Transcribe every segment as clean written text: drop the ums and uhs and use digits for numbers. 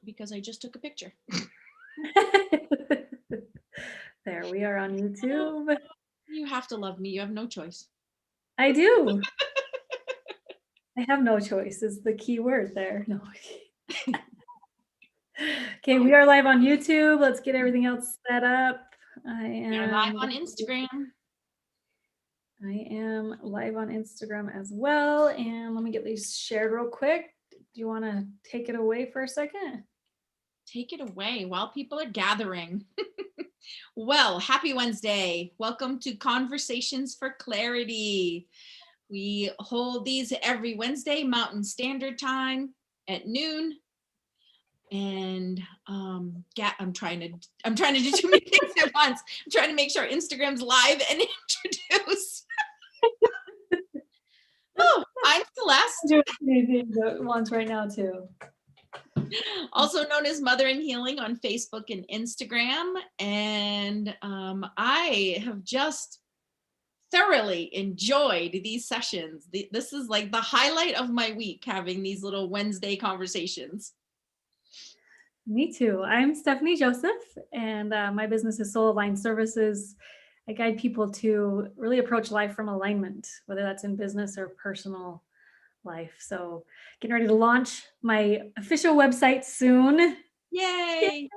because I just took a picture. There, we are on YouTube. You have to love me. You have no choice. I do. I have no choice is the key word there. No. Okay, we are live on YouTube. Let's get everything else set up. You're live on Instagram. I am live on Instagram as well. And let me get these shared real quick. Do you want to take it away for a second? Take it away while people are gathering. Well, happy Wednesday. Welcome to Conversations for Clarity. We hold these every Wednesday, Mountain Standard Time at noon. And I'm trying to do too many things at once. I'm trying to make sure Instagram's live and introduce. Oh, I'm Celeste. Ones right now too. Also known as Mother and Healing on Facebook and Instagram. And I have just thoroughly enjoyed these sessions. This is like the highlight of my week, having these little Wednesday conversations. Me too. I'm Stephanie Joseph, and my business is Soul Aligned Services. I guide people to really approach life from alignment, whether that's in business or personal life. So, getting ready to launch my official website soon. Yay!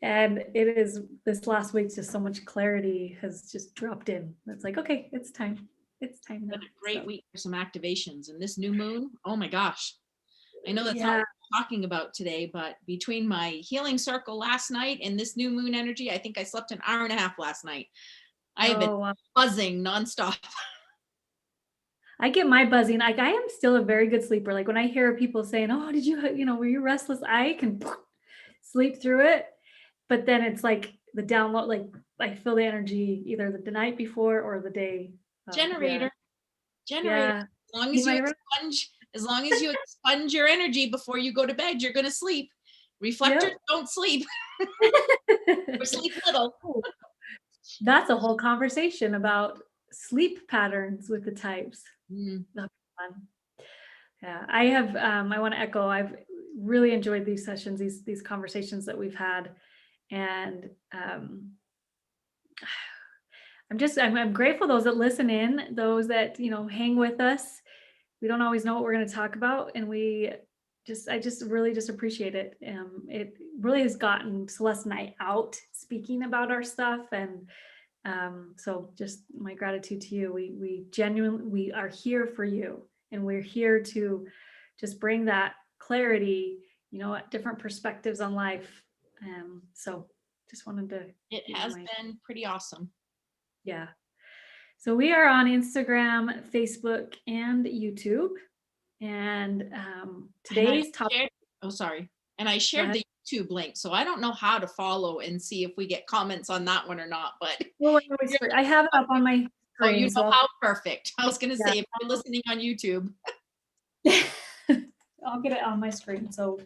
And it is this last week, just so much clarity has just dropped in. It's like, okay, it's time. It's time now. What a great week for some activations. And this new moon, oh my gosh. I know that's not Yeah. what we're talking about today, but between my healing circle last night and this new moon energy, I think I slept an hour and a half last night. I have been buzzing nonstop. I get my buzzing. Like I am still a very good sleeper. Like when I hear people saying, "Oh, did you, were you restless?" I can sleep through it. But then it's like the download, like I feel the energy either the night before or the day. Generator. Yeah. As long as you expunge your energy before you go to bed, you're going to sleep. Reflectors don't sleep. Or sleep little. That's a whole conversation about sleep patterns with the types. That'll be fun. Yeah, I have. I want to echo. I've really enjoyed these sessions, these conversations that we've had, and I'm grateful those that listen in, those that hang with us. We don't always know what we're going to talk about, and I just really just appreciate it. It really has gotten Celeste and I out speaking about our stuff, and so just my gratitude to you. We genuinely, we are here for you, and we're here to just bring that clarity, different perspectives on life. So just wanted to. It has been pretty awesome. Yeah. So we are on Instagram, Facebook, and YouTube. And today's topic. And I shared the YouTube link, so I don't know how to follow and see if we get comments on that one or not. But I have it up on my screen. Oh, you know how perfect. I was going to say, if you're listening on YouTube, I'll get it on my screen. So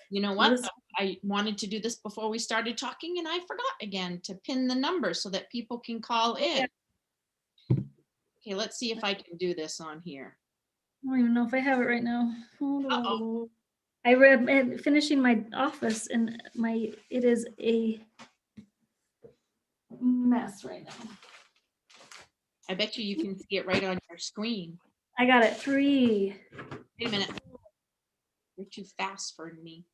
you know what? I wanted to do this before we started talking, and I forgot again to pin the number so that people can call in. Okay, let's see if I can do this on here. I don't even know if I have it right now. I read finishing my office, and it is a mess right now. I bet you can see it right on your screen. I got it. 3. Wait a minute. You're too fast for me.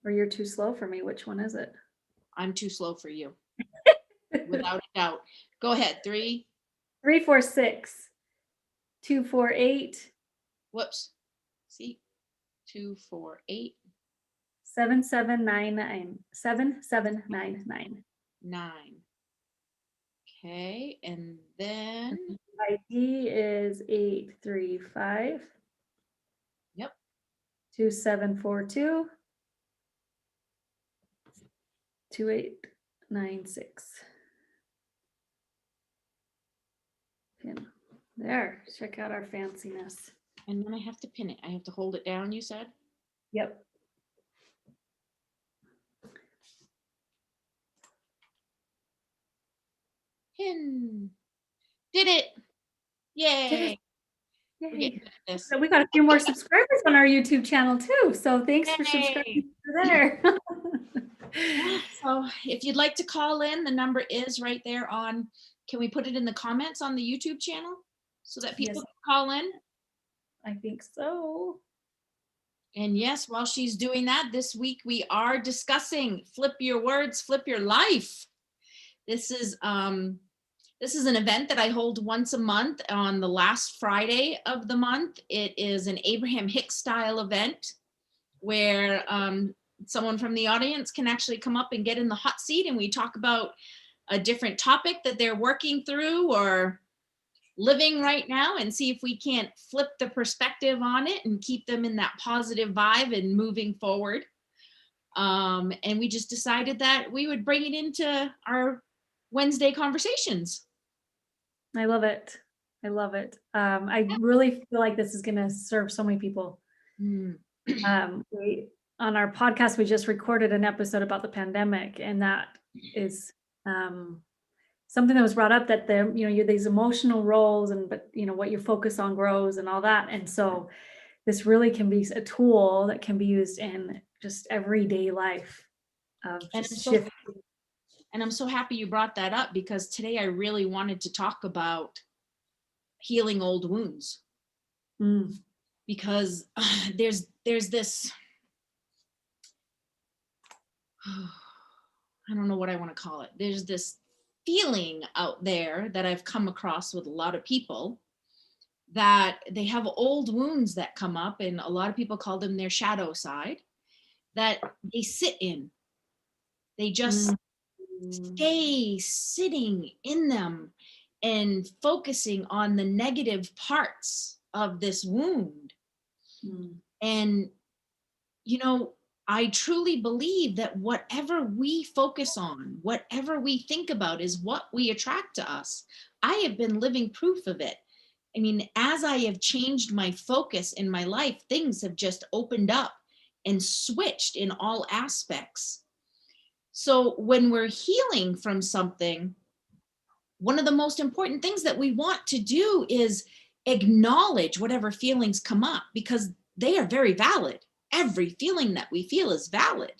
Or you're too slow for me. Which one is it? I'm too slow for you. Without a doubt. Go ahead. 3. 346 248. Whoops. See? 248 7799 7799 9. Okay, and then ID is 835. Yep. 2742 2896. Pin. There. Check out our fanciness. And then I have to pin it. I have to hold it down, you said? Yep. Pin. Did it. Yay. We're getting Yay. good at this. So we got a few more subscribers on our YouTube channel too. So thanks for Yay. subscribing there. Yeah, so if you'd like to call in, the number is right there on, can we put it in the comments on the YouTube channel so that people Yes, can call in? I think so. And yes, while she's doing that, this week we are discussing Flip Your Words, Flip Your Life. This is an event that I hold once a month on the last Friday of the month. It is an Abraham Hicks style event where someone from the audience can actually come up and get in the hot seat, and we talk about a different topic that they're working through or living right now, and see if we can't flip the perspective on it and keep them in that positive vibe and moving forward. And we just decided that we would bring it into our Wednesday conversations. I love it. I love it. I really feel like this is going to serve so many people. On our podcast, we just recorded an episode about the pandemic, and that is something that was brought up, that you're these emotional roles, but what you focus on grows and all that. And so this really can be a tool that can be used in just everyday life of just shifting. And I'm so happy you brought that up, because today I really wanted to talk about healing old wounds. Because there's this, I don't know what I want to call it. There's this feeling out there that I've come across with a lot of people, that they have old wounds that come up, and a lot of people call them their shadow side, that they sit in. They just stay sitting in them and focusing on the negative parts of this wound. And, I truly believe that whatever we focus on, whatever we think about, is what we attract to us. I have been living proof of it. I mean, as I have changed my focus in my life, things have just opened up and switched in all aspects. So when we're healing from something, one of the most important things that we want to do is acknowledge whatever feelings come up, because they are very valid. Every feeling that we feel is valid.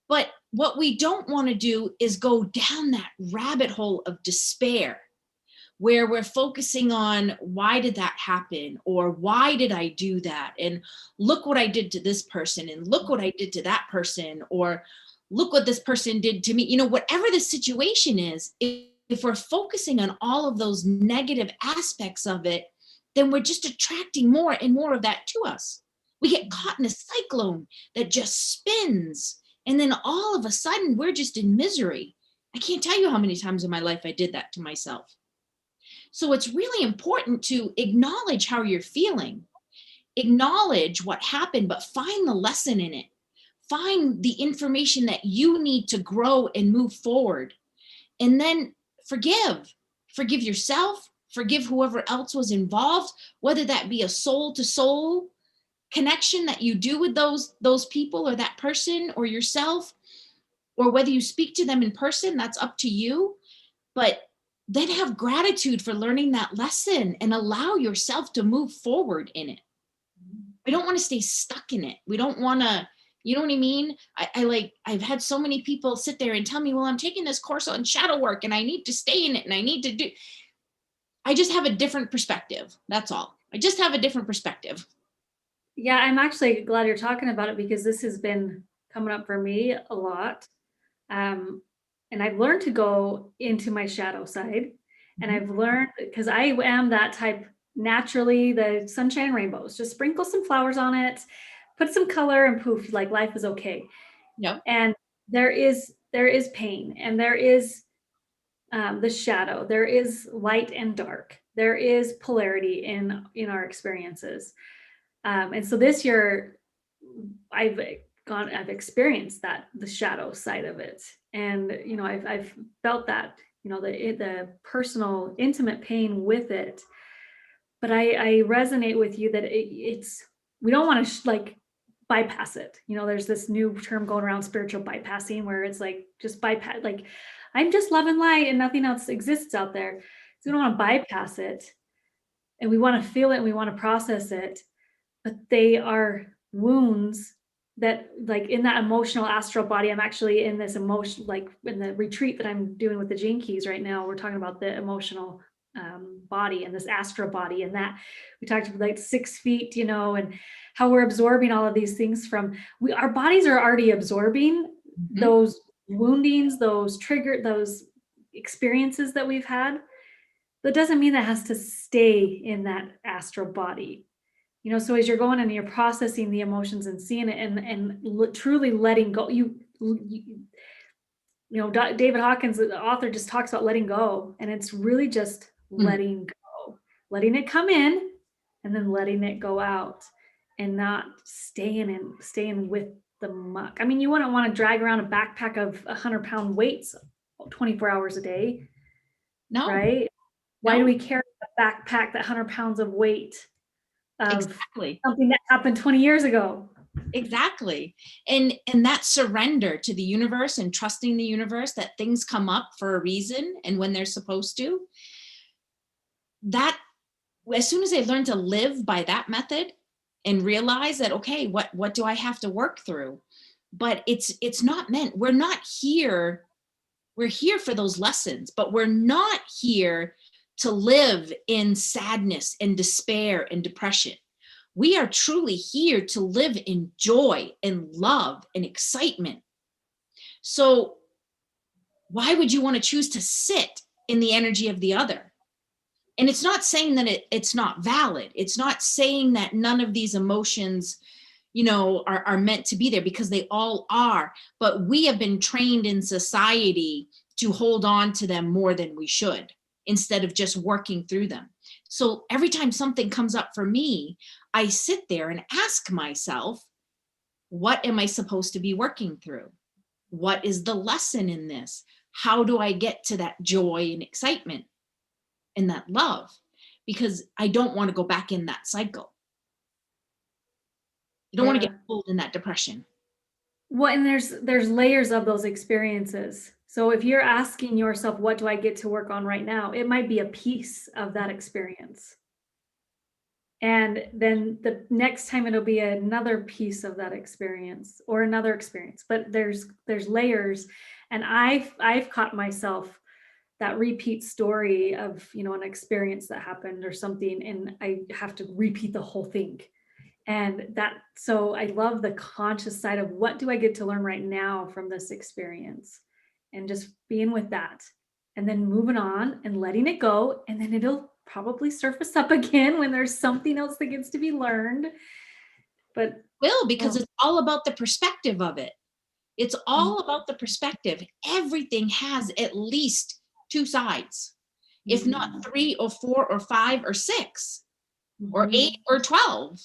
But what we don't want to do is go down that rabbit hole of despair, where we're focusing on, why did that happen? Or why did I do that? And look what I did to this person, and look what I did to that person, or look what this person did to me. Whatever the situation is, if we're focusing on all of those negative aspects of it, then we're just attracting more and more of that to us. We get caught in a cyclone that just spins, and then all of a sudden we're just in misery. I can't tell you how many times in my life I did that to myself. So it's really important to acknowledge how you're feeling, acknowledge what happened, but find the lesson in it. Find the information that you need to grow and move forward. And then forgive yourself, forgive whoever else was involved, whether that be a soul to soul connection that you do with those people, or that person, or yourself, or whether you speak to them in person, that's up to you. But then have gratitude for learning that lesson and allow yourself to move forward in it. We don't want to stay stuck in it. We don't want to, you know what I mean? I've had so many people sit there and tell me, well, I'm taking this course on shadow work and I need to stay in it and I need to do. I just have a different perspective. That's all. I just have a different perspective. Yeah, I'm actually glad you're talking about it, because this has been coming up for me a lot. And I've learned to go into my shadow side, and I've learned, because I am that type naturally, the sunshine and rainbows, just sprinkle some flowers on it, put some color, and poof, like life is okay. Yep. And there is pain, and there is the shadow, there is light and dark, there is polarity in our experiences. And so this year I've experienced that, the shadow side of it. And, I've felt that, the personal, intimate pain with it. But I resonate with you that we don't want to bypass it. There's this new term going around, spiritual bypassing, where it's like, just bypass, like, I'm just love and light and nothing else exists out there. So we don't want to bypass it. and we want to feel it and we want to process it, but they are wounds that, like, in that emotional astral body. I'm actually in this emotion, like in the retreat that I'm doing with the Gene Keys right now, we're talking about the emotional body and this astral body, and that we talked about like 6 feet, and how we're absorbing all of these things from, our bodies are already absorbing Mhm. those woundings, those experiences that we've had. That doesn't mean that has to stay in that astral body. So as you're going and you're processing the emotions and seeing it, and truly letting go, David Hawkins, the author, just talks about letting go, and it's really just Mm. letting go, letting it come in, and then letting it go out, and not staying with the muck. I mean, you wouldn't want to drag around a backpack of 100-pound weights 24 hours a day, No, right? Why do no, we carry a backpack, that 100 pounds of weight of exactly. something that happened 20 years ago? Exactly. And that surrender to the universe and trusting the universe that things come up for a reason and when they're supposed to, that as soon as I learned to live by that method and realize that, okay, what do I have to work through? But it's not meant, we're here for those lessons, but we're not here to live in sadness and despair and depression. We are truly here to live in joy and love and excitement. So why would you want to choose to sit in the energy of the other? And it's not saying that it's not valid. It's not saying that none of these emotions, are meant to be there, because they all are. But we have been trained in society to hold on to them more than we should, instead of just working through them. So every time something comes up for me, I sit there and ask myself, what am I supposed to be working through? What is the lesson in this? How do I get to that joy and excitement and that love? Because I don't want to go back in that cycle. You don't want to Yeah. get pulled in that depression. Well, and there's layers of those experiences. So if you're asking yourself, what do I get to work on right now? It might be a piece of that experience. And then the next time it'll be another piece of that experience or another experience. But there's layers. And I've caught myself that repeat story of, an experience that happened or something, and I have to repeat the whole thing. And so I love the conscious side of, what do I get to learn right now from this experience, and just being with that, and then moving on and letting it go. And then it'll probably surface up again when there's something else that gets to be learned. But Will, because oh, it's all about the perspective of it. It's mhm, all about the perspective. Everything has at least two sides, if not mhm, three or four or five or six or eight mhm. or 12.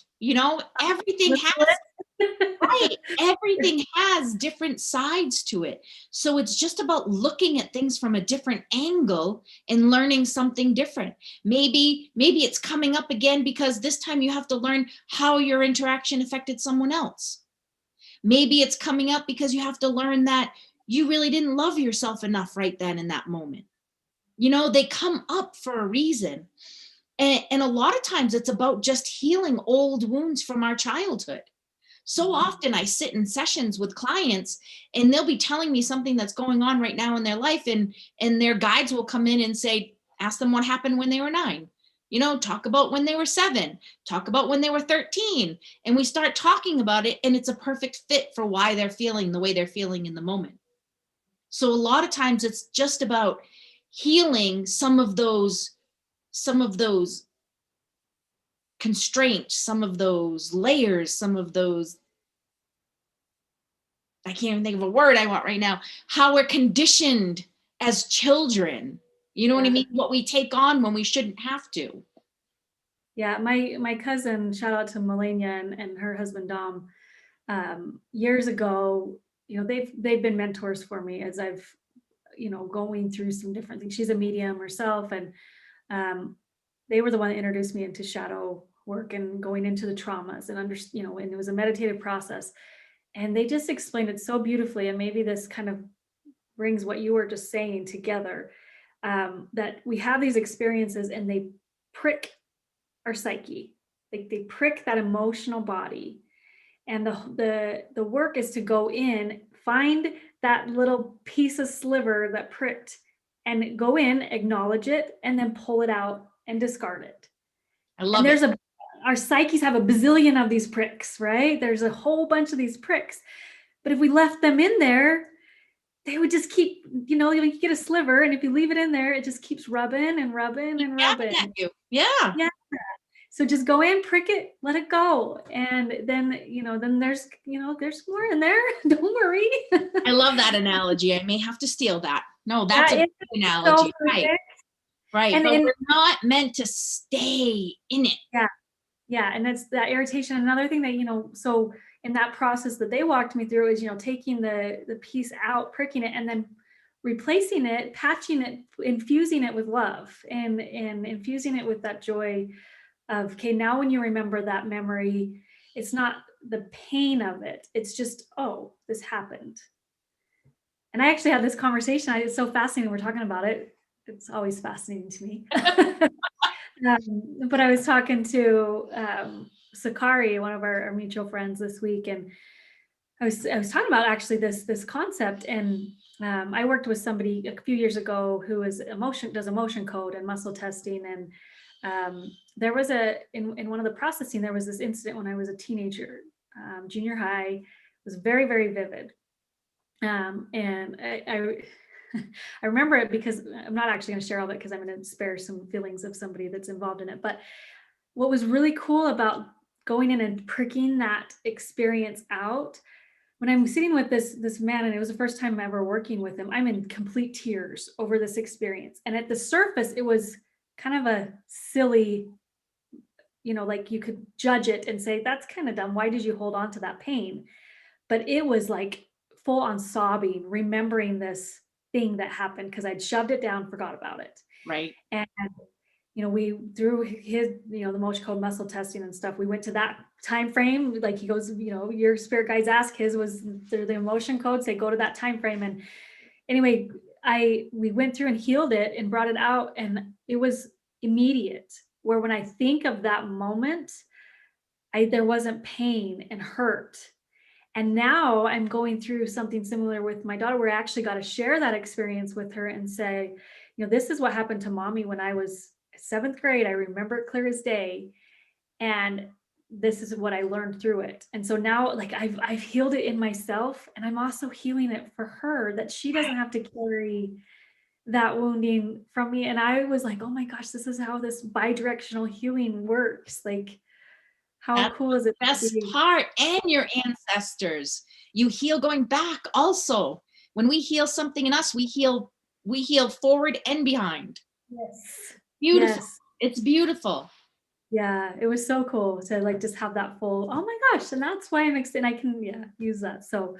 Everything Let's has, do right, it. everything has different sides to it. So it's just about looking at things from a different angle and learning something different. Maybe it's coming up again because this time you have to learn how your interaction affected someone else. Maybe it's coming up because you have to learn that you really didn't love yourself enough right then in that moment. They come up for a reason. And a lot of times it's about just healing old wounds from our childhood. So Mhm. often I sit in sessions with clients and they'll be telling me something that's going on right now in their life, and their guides will come in and say, ask them what happened when they were 9. Talk about when they were 7, talk about when they were 13, and we start talking about it, and it's a perfect fit for why they're feeling the way they're feeling in the moment. So a lot of times it's just about healing some of those constraints, some of those layers, some of those, I can't even think of a word I want right now, how we're conditioned as children. You know what I Yeah. mean? What we take on when we shouldn't have to. Yeah, my cousin, shout out to Melania and her husband Dom. Years ago, they've been mentors for me as I've, going through some different things. She's a medium herself, and um, they were the one that introduced me into shadow work and going into the traumas, and it was a meditative process. And they just explained it so beautifully. And maybe this kind of brings what you were just saying together, that we have these experiences and they prick our psyche. Like they prick that emotional body. And the work is to go in, find that little piece of sliver that pricked, and go in, acknowledge it, and then pull it out and discard it. I And love it. there's our psyches have a bazillion of these pricks, right? There's a whole bunch of these pricks. But if we left them in there, they would just keep, you get a sliver, and if you leave it in there, it just keeps rubbing and rubbing and rubbing. At you. Yeah. Yeah. So just go in, prick it, let it go. And then, then there's more in there. Don't worry. I love that analogy. I may have to steal that. No, that's a good analogy. Right. Right. And we're not meant to stay in it. Yeah. Yeah. And that's that irritation. Another thing that, so in that process that they walked me through is, taking the piece out, pricking it, and then replacing it, patching it, infusing it with love, and infusing it with that joy of, okay, now when you remember that memory, it's not the pain of it. It's just, oh, this happened. And I actually had this conversation. It's so fascinating. We're talking about it. It's always fascinating to me. But I was talking to Sakari, one of our mutual friends, this week, and I was talking about actually this concept. And I worked with somebody a few years ago who does emotion code and muscle testing. And there was in one of the processing, there was this incident when I was a teenager, junior high. It was very, very vivid. And I remember it because I'm not actually going to share all of it because I'm going to spare some feelings of somebody that's involved in it. But what was really cool about going in and pricking that experience out, when I'm sitting with this man, and it was the first time ever working with him, I'm in complete tears over this experience. And at the surface, it was kind of a silly, like you could judge it and say, that's kind of dumb. Why did you hold on to that pain? But it was like full on sobbing, remembering this thing that happened because I'd shoved it down, forgot about it. Right. And, we through his, the emotion code muscle testing and stuff, we went to that time frame. Like he goes, your spirit guides ask, his was through the emotion codes. They go to that time frame. And anyway, we went through and healed it and brought it out. And it was immediate, where when I think of that moment, there wasn't pain and hurt. And now I'm going through something similar with my daughter, where I actually got to share that experience with her and say, this is what happened to mommy when I was 7th grade. I remember it clear as day. And this is what I learned through it. And so now, like, I've healed it in myself, and I'm also healing it for her, that she doesn't have to carry that wounding from me. And I was like, oh my gosh, this is how this bidirectional healing works. Like, how cool is it? Best part, and your ancestors. You heal going back also. When we heal something in us, we heal forward and behind. Yes. Beautiful. Yes. It's beautiful. Yeah, it was so cool to like just have that full, oh my gosh, and that's why I'm excited. I can use that. So,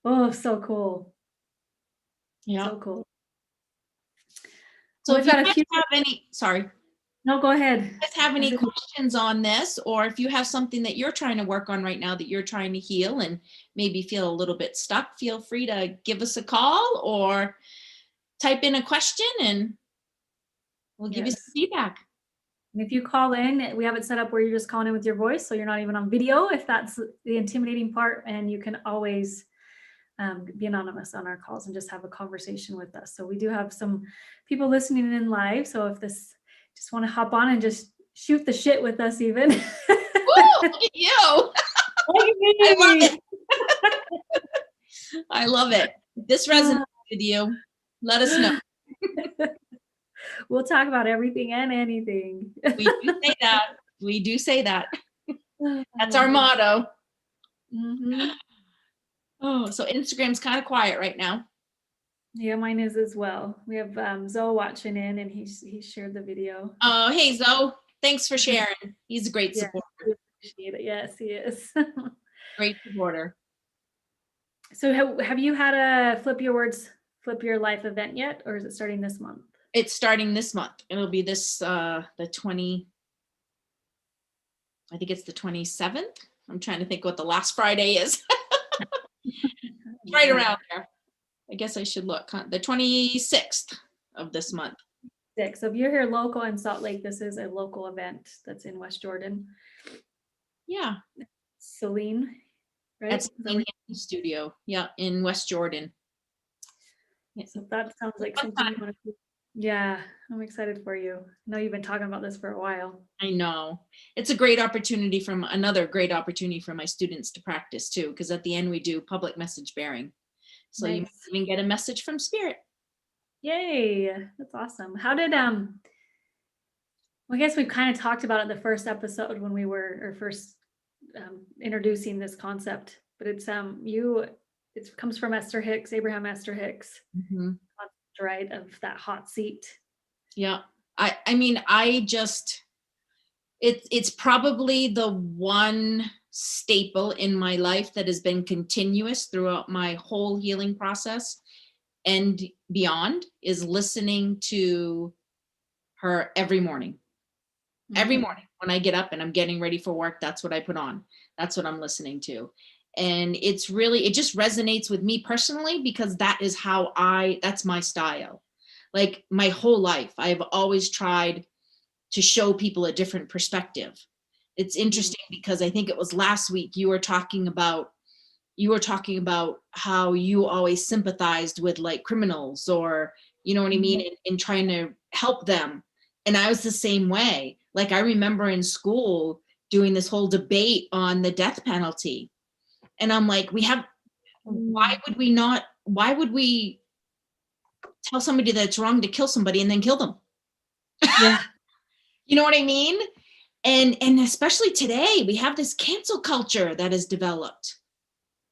oh, so cool. Yeah. So cool. So if you guys have any, sorry. No, go ahead. If you guys have any questions on this, or if you have something that you're trying to work on right now that you're trying to heal and maybe feel a little bit stuck, feel free to give us a call or type in a question and we'll give you some feedback. And if you call in, we have it set up where you're just calling in with your voice, so you're not even on video, if that's the intimidating part. And you can always be anonymous on our calls and just have a conversation with us. So we do have some people listening in live. So if this just want to hop on and just shoot the shit with us even. Woo, look at you. I love it. I love it. If this resonates with you, let us know. We'll talk about everything and anything. We do say that. We do say that. That's our motto. Mm-hmm. Oh, so Instagram's kind of quiet right now. Yeah, mine is as well. We have Zoe watching in, and he shared the video. Oh, hey Zoe, thanks for sharing. He's a great supporter. We appreciate it. Yes, he is. Great supporter. So have you had a Flip Your Words, Flip Your Life event yet, or is it starting this month? It's starting this month. It'll be this I think it's the 27th. I'm trying to think what the last Friday is. Right around there. I guess I should look. The 26th of this month. 6th. So if you're here local in Salt Lake, this is a local event that's in West Jordan. Yeah. Celine, right? That's the studio. Yeah, in West Jordan. So that sounds like something you want to do. Yeah, I'm excited for you. I know you've been talking about this for a while. I know. It's a great opportunity another great opportunity for my students to practice too, because at the end we do public message bearing. So you might even get a message from spirit. Yay, that's awesome. How did well, I guess we've kind of talked about it the first episode when we were first introducing this concept, but it comes from Esther Hicks, Abraham Esther Hicks, right, of that hot seat. Yeah. I mean, it's probably the one staple in my life that has been continuous throughout my whole healing process and beyond, is listening to her every morning. Every morning when I get up and I'm getting ready for work, that's what I put on. That's what I'm listening to. And it just resonates with me personally, because that's my style. Like my whole life, I've always tried to show people a different perspective. It's interesting because I think it was last week you were talking about how you always sympathized with like criminals, or you know what I mean, in trying to help them. And I was the same way. Like I remember in school doing this whole debate on the death penalty. And I'm like, why would we tell somebody that it's wrong to kill somebody and then kill them? Yeah. You know what I mean? And especially today, we have this cancel culture that has developed.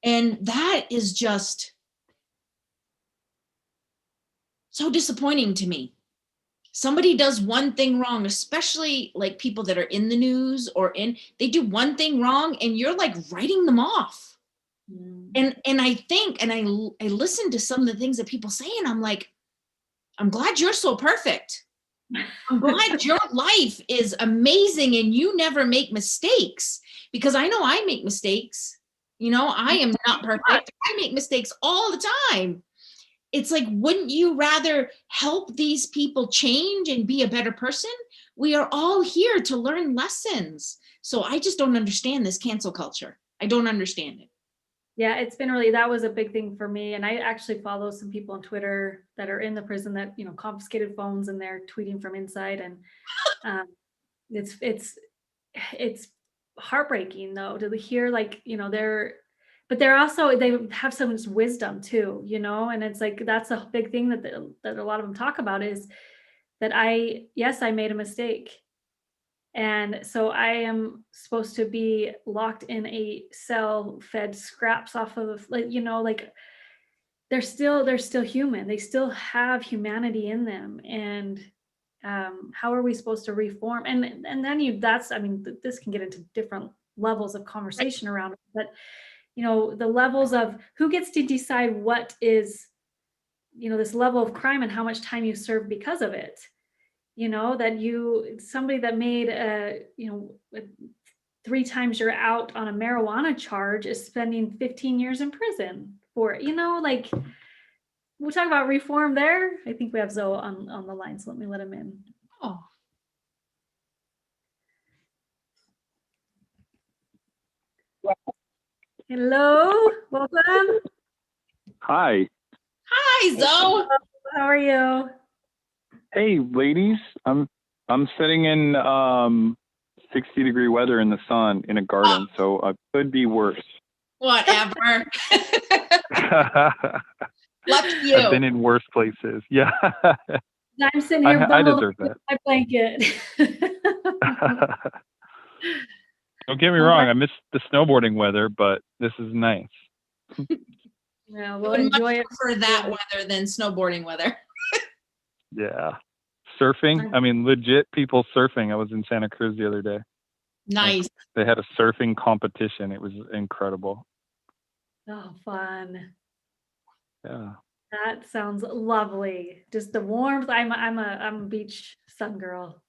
And that is just so disappointing to me. Somebody does one thing wrong, especially like people that are in the news they do one thing wrong and you're like writing them off. And I think, and I listen to some of the things that people say, and I'm like, I'm glad you're so perfect. I'm glad your life is amazing and you never make mistakes, because I know I make mistakes. You know, I am not perfect. I make mistakes all the time. It's like, wouldn't you rather help these people change and be a better person? We are all here to learn lessons. So I just don't understand this cancel culture. I don't understand it. Yeah, it's been that was a big thing for me. And I actually follow some people on Twitter that are in the prison that, confiscated phones and they're tweeting from inside. And it's heartbreaking though, to hear like, but they have so much wisdom too, and it's like, that's a big thing that a lot of them talk about, is that I made a mistake. And so I am supposed to be locked in a cell, fed scraps off of, like they're still human. They still have humanity in them. And how are we supposed to reform? And then this can get into different levels of conversation around it, but the levels of who gets to decide what is, this level of crime and how much time you serve because of it. That somebody that made 3 times you're out on a marijuana charge is spending 15 years in prison for, like, we'll talk about reform there. I think we have Zoe on the line, so let me let him in. Oh. Hello, welcome. Hi. Hi, Zoe. How are you? Hey, ladies. I'm sitting in 60-degree weather in the sun in a garden, so it could be worse. Whatever. Lucky you. I've been in worse places. Yeah. I'm sitting here I deserve that. My blanket. Don't get me wrong, I miss the snowboarding weather, but this is nice. Yeah, we'll enjoy it. For that weather than snowboarding weather. Yeah. Surfing. I mean, legit people surfing. I was in Santa Cruz the other day. Nice. Like, they had a surfing competition. It was incredible. Oh, fun. Yeah. That sounds lovely. Just the warmth. I'm a beach sun girl.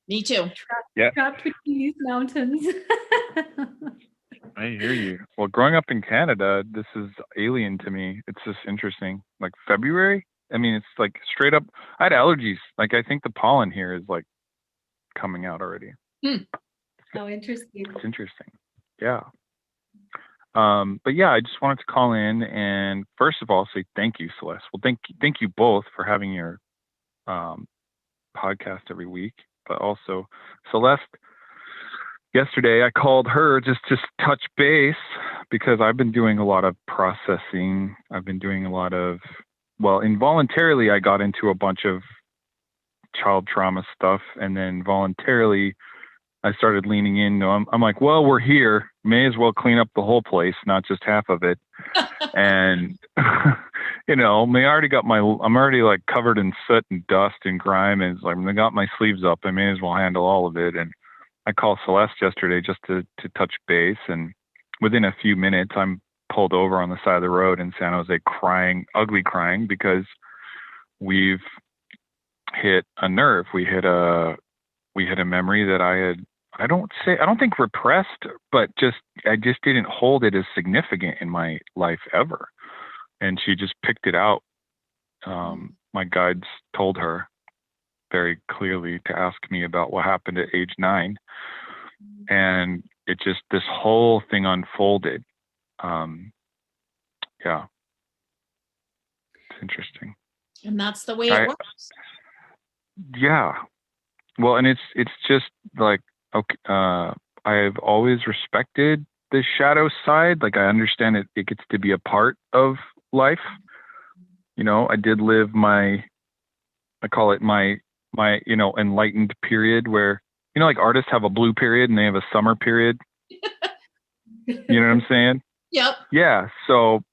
Me too. Trapped between these mountains. I hear you. Well, growing up in Canada, this is alien to me. It's just interesting. Like February, I mean, it's like straight up. I had allergies. Like, I think the pollen here is like coming out already. Oh, interesting. It's interesting. Yeah. But yeah, I just wanted to call in and first of all say thank you, Celeste. Well, thank you both for having your podcast every week. But also, Celeste, yesterday I called her just to touch base because I've been doing a lot of processing. I've been doing a lot of, well, involuntarily I got into a bunch of child trauma stuff, and then voluntarily I started leaning in. I'm like, well, we're here. May as well clean up the whole place, not just half of it. And, I'm already like covered in soot and dust and grime. And it's like, I got my sleeves up. I may as well handle all of it. And I called Celeste yesterday just to touch base. And within a few minutes, I'm pulled over on the side of the road in San Jose crying, ugly crying, because we've hit a nerve. We hit a memory that I don't think repressed, but I just didn't hold it as significant in my life ever. And she just picked it out. My guides told her very clearly to ask me about what happened at age 9. And this whole thing unfolded. Yeah. It's interesting. And that's the way it works. Yeah. Well, and it's just like, okay, I've always respected the shadow side. Like, I understand it gets to be a part of life. I did live I call it my enlightened period where, like artists have a blue period and they have a summer period. You know what I'm saying? Yep. Yeah. So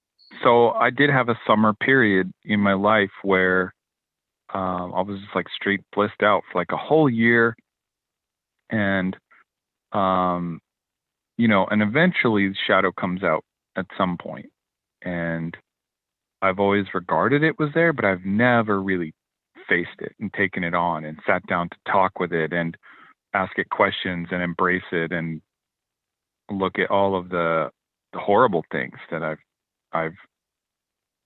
I did have a summer period in my life where I was just like straight blissed out for like a whole year. And, and eventually the shadow comes out at some point. And I've always regarded it was there, but I've never really faced it and taken it on and sat down to talk with it and ask it questions and embrace it and look at all of the horrible things that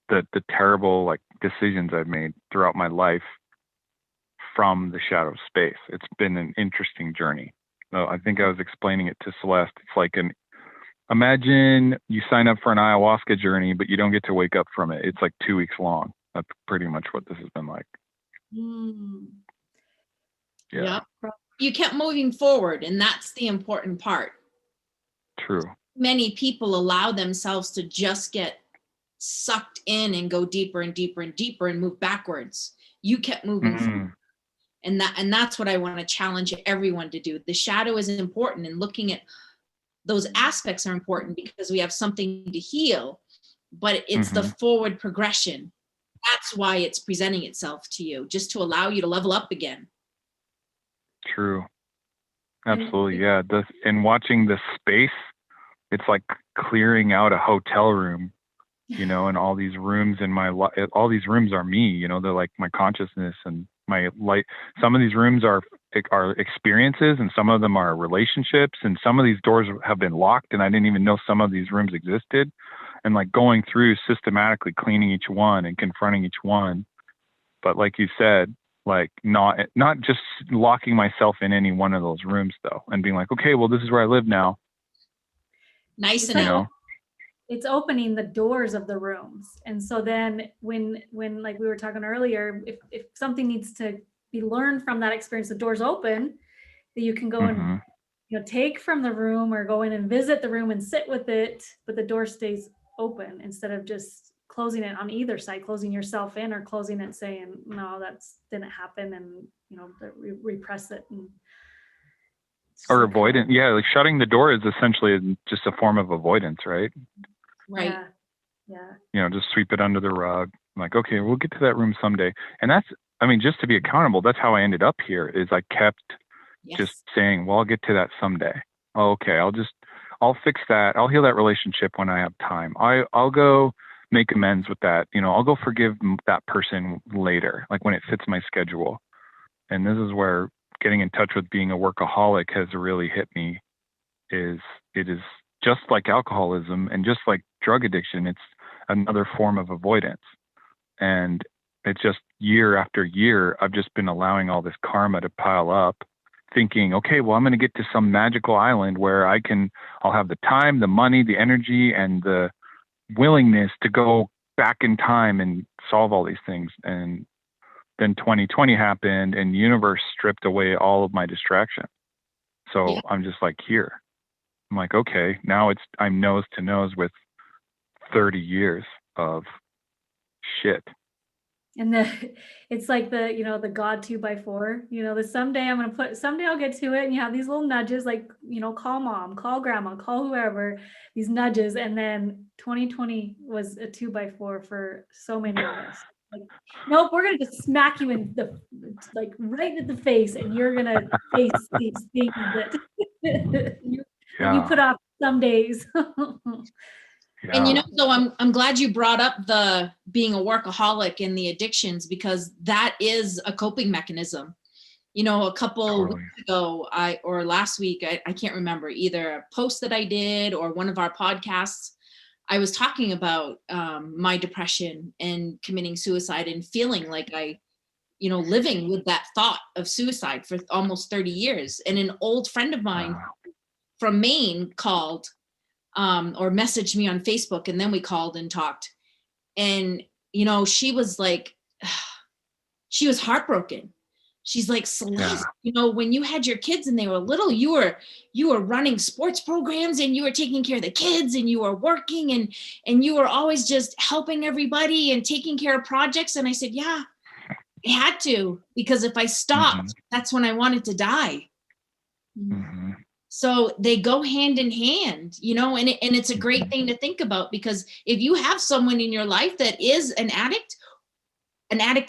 the terrible like decisions I've made throughout my life from the shadow space. It's been an interesting journey. I think I was explaining it to Celeste. It's like imagine you sign up for an ayahuasca journey, but you don't get to wake up from it. It's like 2 weeks long. That's pretty much what this has been like. Yeah. You kept moving forward, and that's the important part. True. Many people allow themselves to just get sucked in and go deeper and deeper and deeper and move backwards. You kept moving forward. And that's what I want to challenge everyone to do. The shadow is important, and looking at those aspects are important because we have something to heal, but it's the forward progression. That's why it's presenting itself to you, just to allow you to level up again. True. Absolutely. Yeah. And watching the space, it's like clearing out a hotel room, and all these rooms in my life, all these rooms are me, they're like my consciousness and my light. Some of these rooms are experiences, and some of them are relationships, and some of these doors have been locked and I didn't even know some of these rooms existed. And like going through systematically cleaning each one and confronting each one. But like you said, like not just locking myself in any one of those rooms though, and being like, okay, well, this is where I live now. Nice enough. It's opening the doors of the rooms. And so then when like we were talking earlier, if something needs to be learned from that experience, the doors open, that you can go and take from the room or go in and visit the room and sit with it, but the door stays open instead of just closing it on either side, closing yourself in or closing it saying, no, that's didn't happen, and repress it. Or avoidance. Yeah, like shutting the door is essentially just a form of avoidance, right? Right. Yeah. Just sweep it under the rug. I'm like, okay, we'll get to that room someday. And just to be accountable, that's how I ended up here. Is I kept just saying, well, I'll get to that someday. Oh, okay, I'll fix that. I'll heal that relationship when I have time. I'll go make amends with that. I'll go forgive that person later, like when it fits my schedule. And this is where getting in touch with being a workaholic has really hit me. It is just like alcoholism and just like drug addiction. It's another form of avoidance. And It's just year after year, I've just been allowing all this karma to pile up, thinking, okay, well, I'm going to get to some magical island where I'll have the time, the money, the energy, and the willingness to go back in time and solve all these things. And then 2020 happened and the universe stripped away all of my distraction. So Yeah. I'm just like, here. I'm like, okay, now I'm nose to nose with 30 years of shit. And it's like the God 2x4, someday I'll get to it. And you have these little nudges, like, call mom, call grandma, call whoever, these nudges. And then 2020 was a 2x4 for so many of us. Like, nope, we're going to just smack you in right at the face. And you're going to face these things that you put off some days. And so I'm glad you brought up the being a workaholic and the addictions, because that is a coping mechanism. A couple weeks ago, or last week, I can't remember, either a post that I did or one of our podcasts, I was talking about my depression and committing suicide and feeling like living with that thought of suicide for almost 30 years. And an old friend of mine from Maine called or messaged me on Facebook, and then we called and talked. And, she was like, she was heartbroken. She's like, Celeste, when you had your kids and they were little, you were running sports programs and you were taking care of the kids and you were working and you were always just helping everybody and taking care of projects. And I said, yeah, I had to, because if I stopped, that's when I wanted to die. Mm-hmm. So they go hand in hand, and it's a great thing to think about, because if you have someone in your life that is an addict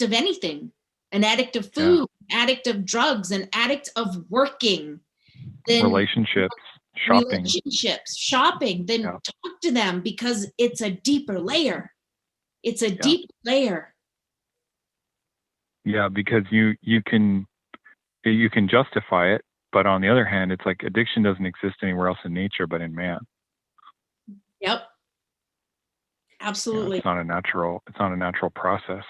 of anything, an addict of food, an addict of drugs, an addict of working, then relationships, shopping, then talk to them, because it's a deeper layer. It's a deep layer. Yeah, because you can justify it. But on the other hand, it's like addiction doesn't exist anywhere else in nature but in man. Yep. Absolutely. It's not a natural process.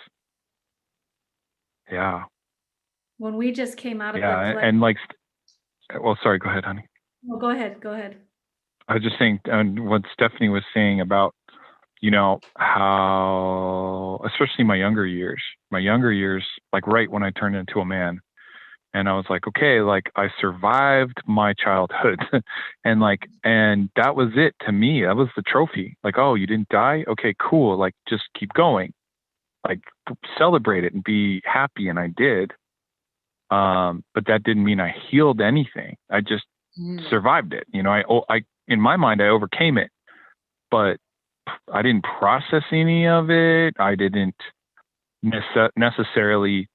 Yeah. When we just came out of and like, well, sorry, go ahead, honey. Well, go ahead. I was just saying, what Stephanie was saying about, how, especially my younger years, like right when I turned into a man, and I was like, okay, like I survived my childhood and that was it to me. That was the trophy. Like, oh, you didn't die? Okay, cool. Like, just keep going, like celebrate it and be happy. And I did. But that didn't mean I healed anything. I just survived it. I in my mind, I overcame it, but I didn't process any of it. I didn't necessarily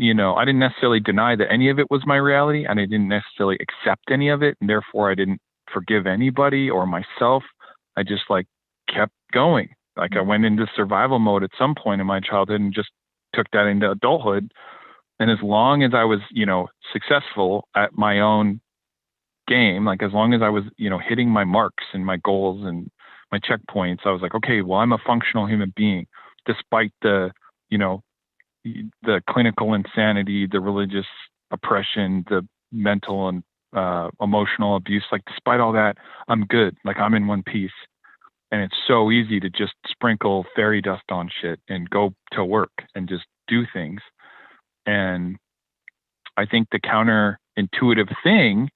I didn't necessarily deny that any of it was my reality, and I didn't necessarily accept any of it, and therefore I didn't forgive anybody or myself. I just kept going. Like I went into survival mode at some point in my childhood and just took that into adulthood. And as long as I was, successful at my own game, like as long as I was, hitting my marks and my goals and my checkpoints, I was like, okay, well, I'm a functional human being, despite the clinical insanity, the religious oppression, the mental and emotional abuse. Like, despite all that, I'm good. Like, I'm in one piece. And it's so easy to just sprinkle fairy dust on shit and go to work and just do things. And I think the counterintuitive thing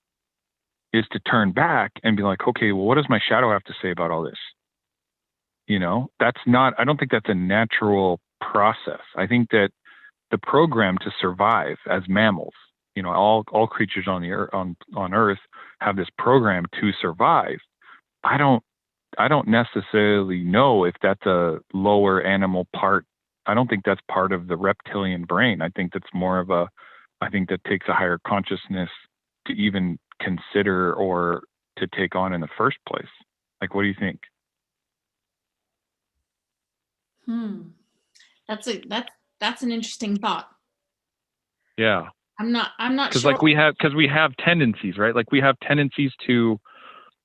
is to turn back and be like, okay, well, what does my shadow have to say about all this? I don't think that's a natural process. I think that the program to survive as mammals, all creatures on Earth have this program to survive. I don't necessarily know if that's a lower animal part. I don't think that's part of the reptilian brain. I think that's more of I think that takes a higher consciousness to even consider or to take on in the first place. Like, what do you think? That's an interesting thought. Yeah. I'm not Because sure. we have tendencies, right? Like we have tendencies to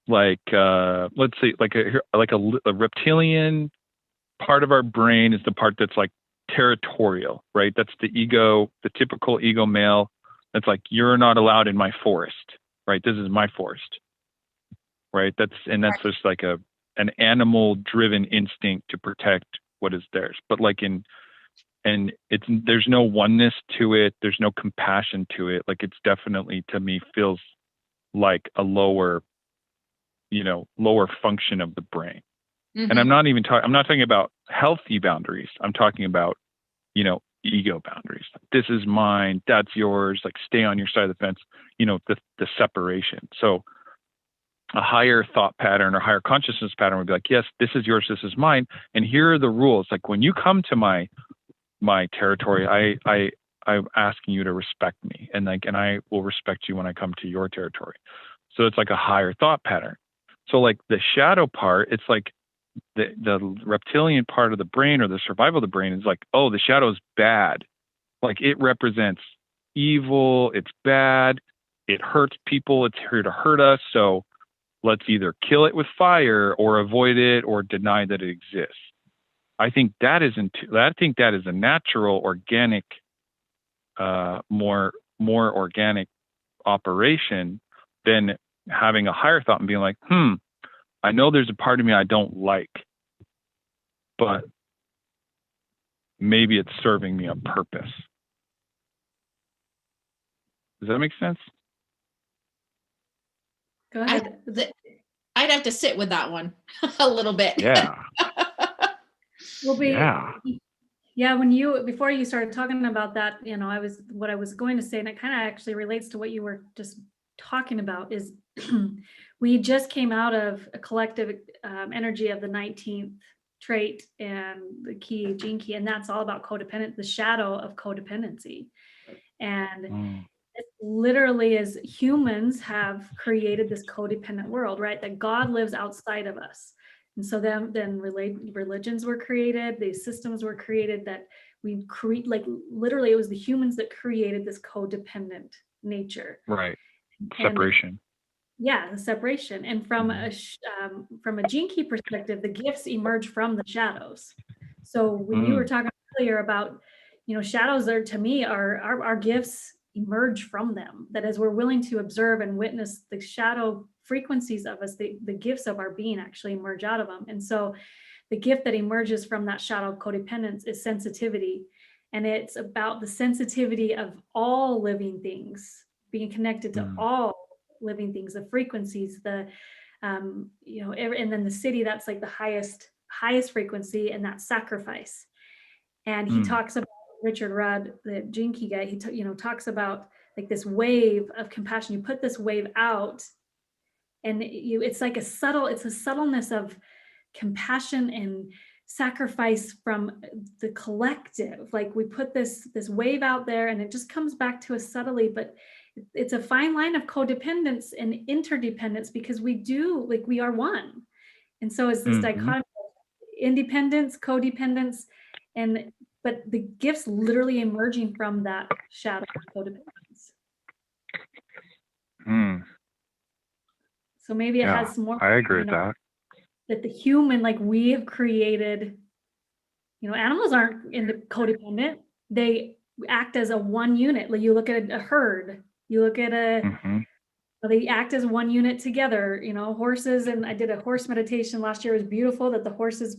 let's say like a reptilian part of our brain is the part that's like territorial, right? That's the ego, the typical ego male. That's like, you're not allowed in my forest, right? This is my forest, right? That's just like an animal driven instinct to protect what is theirs. But like there's no oneness to it. There's no compassion to it. Like, it's definitely, to me, feels like a lower function of the brain. Mm-hmm. And I'm not talking about healthy boundaries. I'm talking about, ego boundaries. This is mine, that's yours, like, stay on your side of the fence, the separation. So a higher thought pattern or higher consciousness pattern would be like, yes, this is yours, this is mine. And here are the rules. Like, when you come to my territory, I'm asking you to respect me, and I will respect you when I come to your territory. So it's like a higher thought pattern. So like the shadow part, it's like the reptilian part of the brain, or the survival of the brain, is like, oh, the shadow is bad. Like, it represents evil. It's bad. It hurts people. It's here to hurt us. So let's either kill it with fire or avoid it or deny that it exists. I think that is a natural, organic, more organic operation than having a higher thought and being like, I know there's a part of me I don't like, but maybe it's serving me a purpose. Does that make sense? Go ahead. I'd have to sit with that one a little bit. Yeah. Before you started talking about that, what I was going to say, and it kind of actually relates to what you were just talking about, is we just came out of a collective energy of the 19th trait and the gene key, and that's all about codependent, the shadow of codependency. And it literally, as humans, have created this codependent world, right? That God lives outside of us. And so then religions were created, these systems were created that we create, like, literally it was the humans that created this codependent nature. Right. Separation. The separation. And from a gene key perspective, the gifts emerge from the shadows. So when you were talking earlier about, shadows are, to me, are our gifts emerge from them. That as we're willing to observe and witness the shadow frequencies of us, the gifts of our being actually emerge out of them. And so the gift that emerges from that shadow of codependence is sensitivity. And it's about the sensitivity of all living things, being connected to all living things, the frequencies, and then the city, that's like the highest frequency, and that sacrifice. And he talks about, Richard Rudd, the gene key guy, he talks about like this wave of compassion. You put this wave out, and it's like a subtleness of compassion and sacrifice from the collective. Like, we put this wave out there, and it just comes back to us subtly, but it's a fine line of codependence and interdependence, because we are one. And so it's this dichotomy of independence, codependence, but the gifts literally emerging from that shadow of codependence. So maybe it has more. I agree with that. That the human, like, we have created, animals aren't codependent. They act as a one unit. Like, you look at a herd, you look at they act as one unit together, horses. And I did a horse meditation last year. It was beautiful that the horses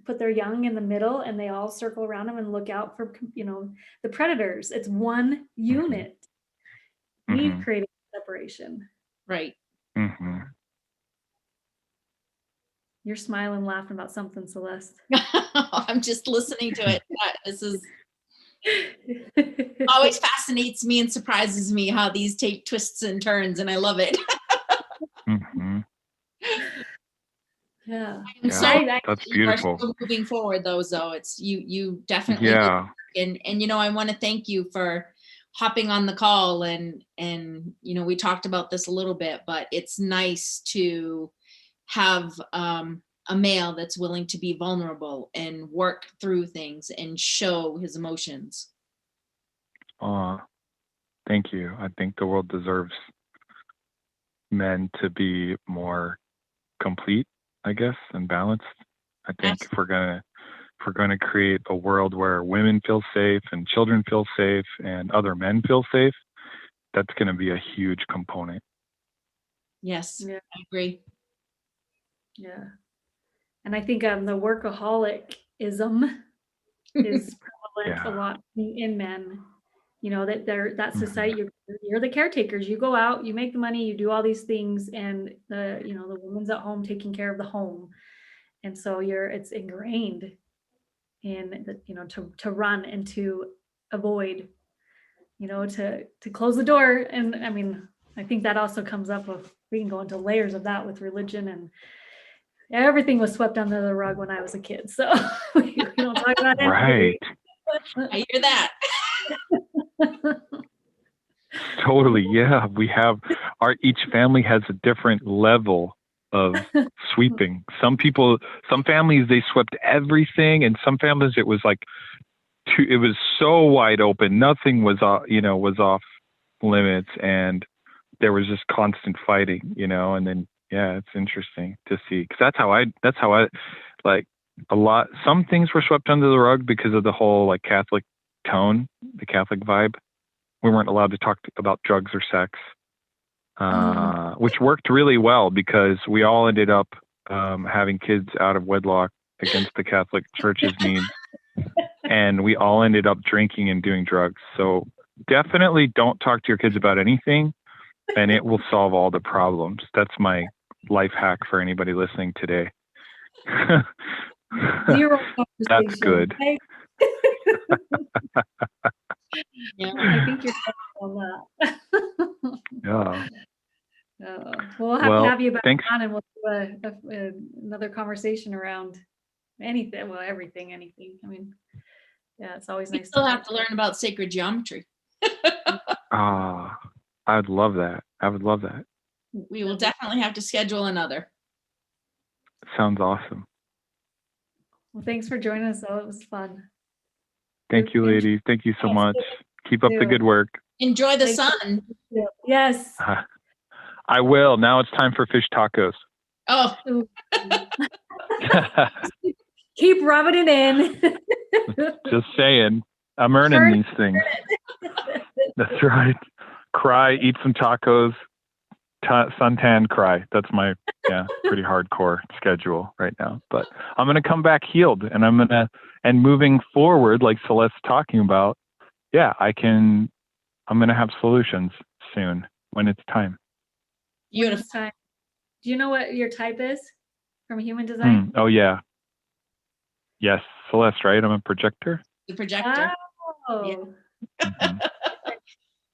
put their young in the middle, and they all circle around them and look out for, the predators. It's one unit. We've created separation. Right. You're smiling, laughing about something, Celeste. I'm just listening to it. This is always fascinates me and surprises me how these take twists and turns, and I love it. Yeah. That's beautiful. Still moving forward, though, it's you definitely and I want to thank you for hopping on the call, and we talked about this a little bit, but it's nice to have a male that's willing to be vulnerable and work through things and show his emotions. Thank you. I think the world deserves men to be more complete, I guess, and balanced. I think if we're if we're going to create a world where women feel safe and children feel safe and other men feel safe, that's going to be a huge component. Yes, Yeah. I agree. Yeah. And I think the workaholicism is prevalent a lot in men. You know, that that society, you're the caretakers. You go out, you make the money, you do all these things, and the woman's at home taking care of the home. And so it's ingrained in to run and to avoid, to close the door. And I mean, I think that also comes up with, we can go into layers of that with religion, and everything was swept under the rug when I was a kid. So we don't talk about it. Right. I hear that. Totally. Yeah. We have each family has a different level of sweeping. Some families, they swept everything, and some families it was like it was so wide open. Nothing was off limits, and there was just constant fighting, and then, yeah, it's interesting to see, because that's how I like some things were swept under the rug because of the whole like Catholic tone, the Catholic vibe. We weren't allowed to talk about drugs or sex, which worked really well because we all ended up having kids out of wedlock against the Catholic Church's needs. And we all ended up drinking and doing drugs. So definitely don't talk to your kids about anything, and it will solve all the problems. That's my life hack for anybody listening today. Zero That's good. Yeah, I think you're on that. Yeah. We'll have to have you back on, and we'll do another conversation around anything. Well, everything, anything. I mean, yeah, it's always nice. We still have to learn about sacred geometry. I'd love that. I would love that. We will definitely have to schedule another. Sounds awesome. Well, thanks for joining us, though. It was fun. Thank you, ladies. Thank you so much. Keep up the good work. Enjoy the sun. Yes. I will. Now it's time for fish tacos. Oh. Keep rubbing it in. Just saying. I'm earning these things. That's right. Cry, eat some tacos, suntan, cry. That's my pretty hardcore schedule right now. But I'm going to come back healed, and moving forward, like Celeste's talking about, I'm going to have solutions soon when it's time. Beautiful. Do you know what your type is from Human Design? Oh, yeah. Yes, Celeste, right? I'm a projector. The projector. Oh. Yeah. Mm-hmm.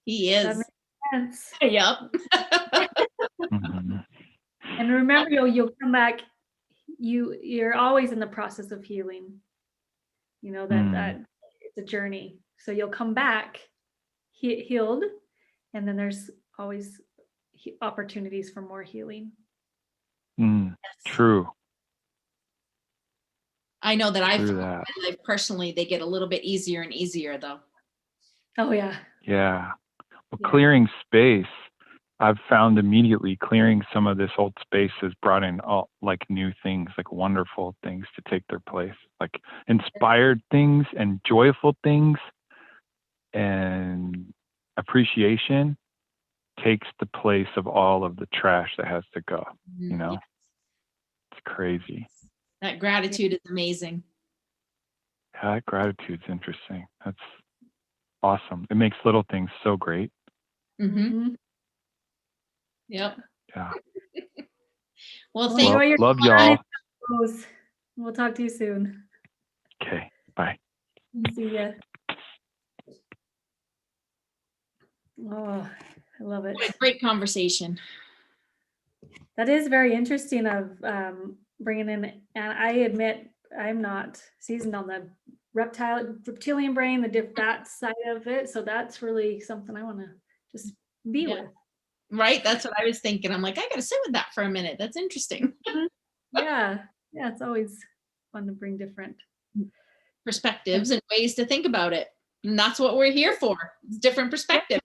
He is. That makes sense. Yep. Mm-hmm. And remember, you'll come back. You're always in the process of healing. You know that it's a journey. So you'll come back healed, and then there's always opportunities for more healing. Yes. True. I know that I've personally, they get a little bit easier and easier though. Oh yeah. Yeah. Well, clearing space, I've found immediately clearing some of this old space has brought in all like new things, like wonderful things to take their place, like inspired things and joyful things, and appreciation takes the place of all of the trash that has to go. It's crazy. That gratitude is amazing. Yeah, that gratitude's interesting. That's awesome. It makes little things so great. Mm-hmm. Yep. Yeah. Well, thank you. Love y'all. We'll talk to you soon. Okay. Bye. See ya. Oh, I love it. Great conversation. That is very interesting of bringing in, and I admit I'm not seasoned on the reptilian brain, that side of it. So that's really something I want to just be with. Right. That's what I was thinking. I'm like, I got to sit with that for a minute. That's interesting. Yeah. It's always fun to bring different perspectives and ways to think about it. And that's what we're here for. It's different perspectives.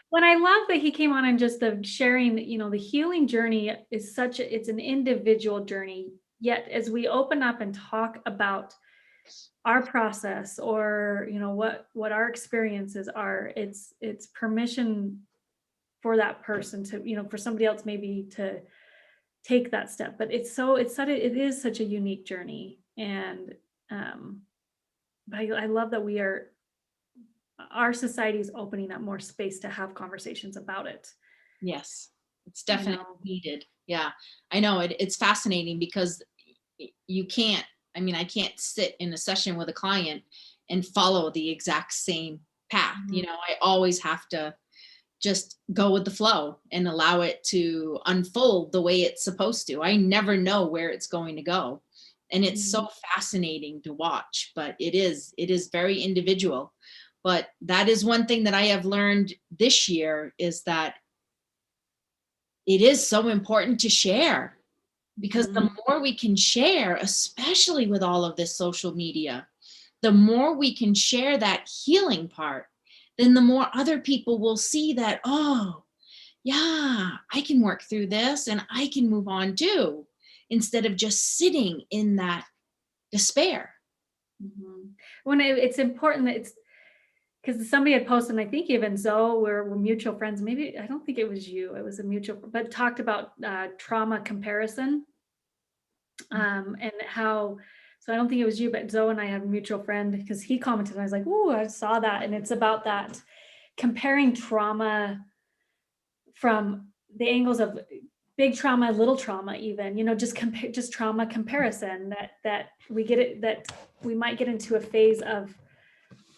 When I love that he came on and just the sharing, the healing journey is it's an individual journey. Yet as we open up and talk about our process or, you know, what our experiences are. It's permission for that person to, you know, for somebody else maybe to take that step. But it is such a unique journey. And but I love that our society is opening up more space to have conversations about it. Yes, it's You definitely know? needed. Yeah, I know it's fascinating because you can't, I mean, I can't sit in a session with a client and follow the exact same path. Mhm. I always have to just go with the flow and allow it to unfold the way it's supposed to. I never know where it's going to go. And it's so Mhm. fascinating to watch, but it is very individual. But that is one thing that I have learned this year is that it is so important to share, because the Mhm. more we can share, especially with all of this social media, the more we can share that healing part, then the more other people will see that, oh, yeah, I can work through this and I can move on too, instead of just sitting in that despair. Mhm. When it's important that it's because somebody had posted, and I think even Zoe, we're mutual friends. Maybe I don't think it was you. It was a mutual, but talked about trauma comparison, and how. So I don't think it was you, but Zoe and I have a mutual friend because he commented. And I was like, "Ooh, I saw that," and it's about that comparing trauma from the angles of big trauma, little trauma, even, you know, just compare, just trauma comparison, that we get it, that we might get into a phase of,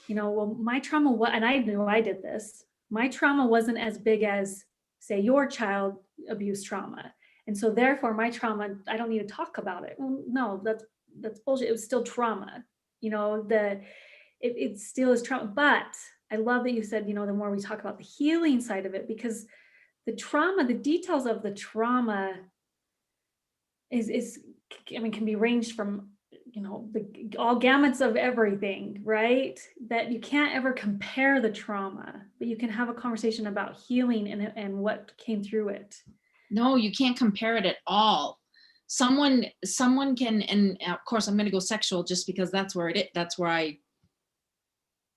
you know, well, my trauma, and I knew I did this, my trauma wasn't as big as, say, your child abuse trauma. And so therefore my trauma, I don't need to talk about it. Well, no, that's bullshit. It was still trauma. You know, it still is trauma. But I love that you said, you know, the more we talk about the healing side of it, because the trauma, the details of the trauma is I mean, can be ranged from, you know, all gamuts of everything, right? That you can't ever compare the trauma, but you can have a conversation about healing and what came through it. No, you can't compare it at all. Someone can, and of course I'm going to go sexual just because that's where that's where I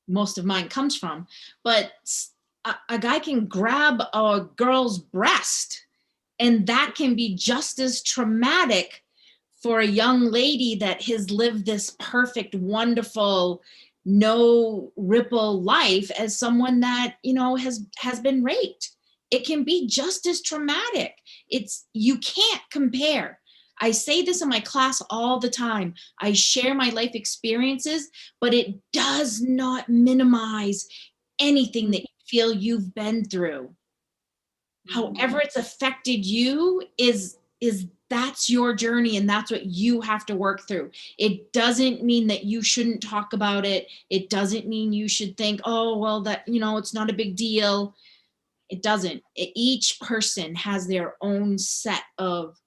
most of mine comes from. But a guy can grab a girl's breast, and that can be just as traumatic for a young lady that has lived this perfect, wonderful, no ripple life as someone that, has been raped. It can be just as traumatic. You can't compare. I say this in my class all the time. I share my life experiences, but it does not minimize anything that you feel you've been through. However it's affected you is that's your journey, and that's what you have to work through. It doesn't mean that you shouldn't talk about it. It doesn't mean you should think, oh, well, that, it's not a big deal. It doesn't. Each person has their own set of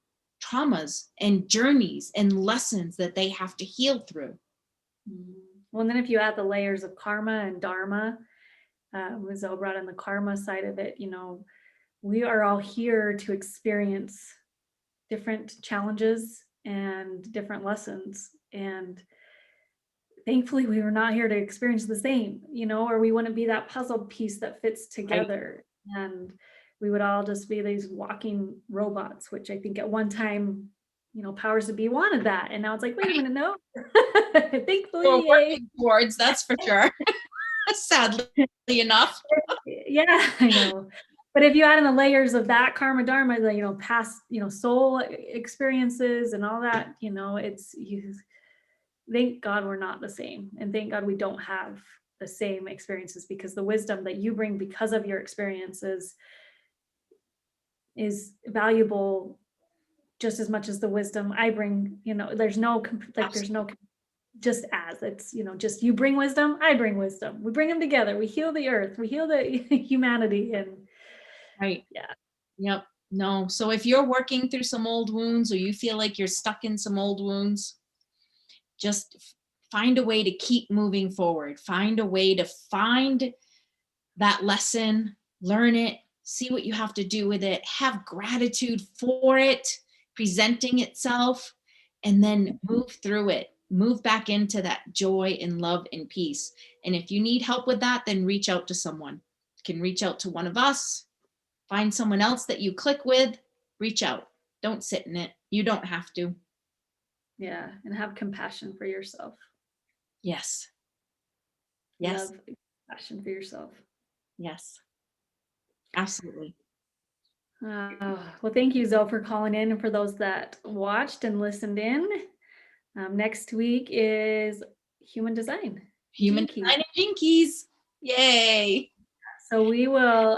traumas and journeys and lessons that they have to heal through. Well, and then if you add the layers of karma and dharma, Rizzo brought in the karma side of it, you know, we are all here to experience different challenges and different lessons. And thankfully, we were not here to experience the same, you know, or we wouldn't be that puzzle piece that fits together. And we would all just be these walking robots, which I think at one time, you know, powers to be wanted that. And now it's like, wait a minute, no. We're Thankfully, yay. working towards, that's for sure. Sadly enough. Yeah, I know. But if you add in the layers of that karma dharma, the, you know, past, you know, soul experiences and all that, you know, thank God we're not the same. And thank God we don't have the same experiences, because the wisdom that you bring because of your experiences is valuable just as much as the wisdom I bring. You know, there's no just as it's, you know, just you bring wisdom, I bring wisdom. We bring them together. We heal the earth. We heal the humanity. And Right. yeah. Yep. No. So if you're working through some old wounds, or you feel like you're stuck in some old wounds, just find a way to keep moving forward. Find a way to find that lesson, learn it, see what you have to do with it, have gratitude for it presenting itself, and then move through it. move back into that joy and love and peace. And if you need help with that, then reach out to someone. You can reach out to one of us, find someone else that you click with, reach out. Don't sit in it. You don't have to. Yeah. And have compassion for yourself. Yes. Yes. Love, compassion for yourself. Yes. Absolutely. Well, thank you, Zoe, for calling in, and for those that watched and listened in. Next week is human design. Human Gene design and Gene Keys. Yay. So we will,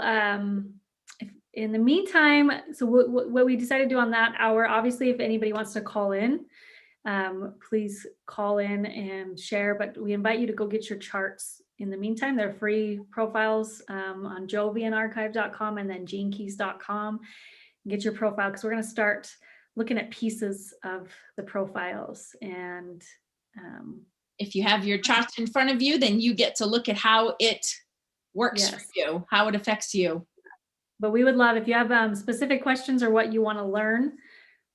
in the meantime, so what we decided to do on that hour, obviously, if anybody wants to call in, please call in and share, but we invite you to go get your charts. In the meantime, they're free profiles on jovianarchive.com and then genekeys.com. Get your profile, because we're going to start looking at pieces of the profiles. And if you have your charts in front of you, then you get to look at how it works for you, how it affects you. But we would love if you have specific questions or what you want to learn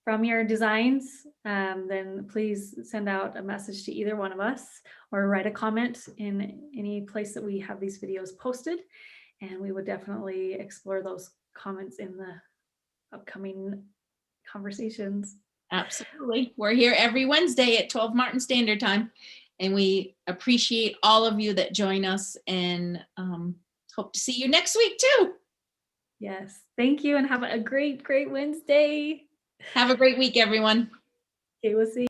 from your designs, then please send out a message to either one of us or write a comment in any place that we have these videos posted. And we would definitely explore those comments in the upcoming conversations. Absolutely. We're here every Wednesday at 12 Martin Standard Time. And we appreciate all of you that join us, and hope to see you next week too. Yes. Thank you, and have a great, great Wednesday. Have a great week, everyone. Okay, we'll see you.